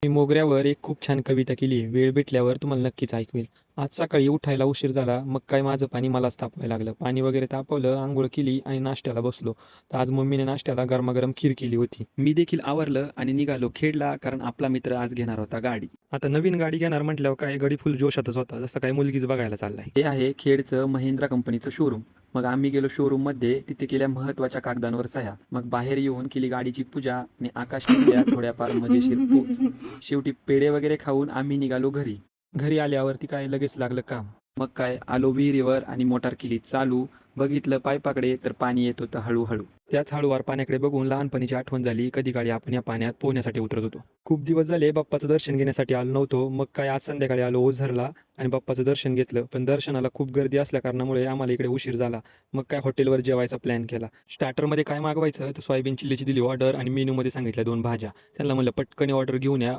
मी मोगऱ्यावर एक खूप छान कविता केली आहे. वेळ भेटल्यावर तुम्हाला नक्कीच ऐकवेल. आज सकाळी उठायला उशीर झाला, मग काय माझं पाणी मलाच तापवायला लागलं. पाणी वगैरे तापवलं, अंघोळ केली आणि नाश्त्याला बसलो. तर आज मम्मीने नाश्त्याला गरमागरम खीर केली होती. मी देखील आवरलं आणि निघालो खेडला, कारण आपला मित्र आज घेणार होता गाडी. आता नवीन गाडी घेणार म्हटल्यावर काय गडी फुल जोशातच होता, जसं काय मुलगीच बघायला चाललाय. हे आहे खेडचं महिंद्रा कंपनीचं शोरूम. मग आम्ही गेलो शोरूम मध्ये, तिथे केल्या महत्वाच्या कागदांवर सह्या. मग बाहेर येऊन केली गाडीची पूजा आणि आकाश केल्या थोड्याफार मजेशीर पोच. शेवटी पेढे वगैरे खाऊन आम्ही निघालो घरी. घरी आल्यावरती काय लगेच लागलं काम. मग काय आलो विहिरीवर आणि मोटार केली चालू. बघितलं पाईपाकडे तर पाणी येत होतं हळूहळू. त्याच हळूवार पाण्याकडे बघून लहानपणीची आठवण झाली. कधी काळी आपण या पाण्यात पोहण्यासाठी उतरत होतो. खूप दिवस झाले बाप्पाचं दर्शन घेण्यासाठी आलो नव्हतो. मग काय आज संध्याकाळी आलो ओझरला आणि बाप्पाचं दर्शन घेतलं. पण दर्शनाला खूप गर्दी असल्या कारणामुळे आम्हाला इकडे उशीर झाला. मग काय हॉटेलवर जेवायचा प्लॅन केला. स्टार्टरमध्ये काय मागवायचं तर सोयाबीन चिल्लीची दिली ऑर्डर आणि मेनूमध्ये सांगितल्या 2 भाज्या. त्यांना म्हणलं पटकन ऑर्डर घेऊन या.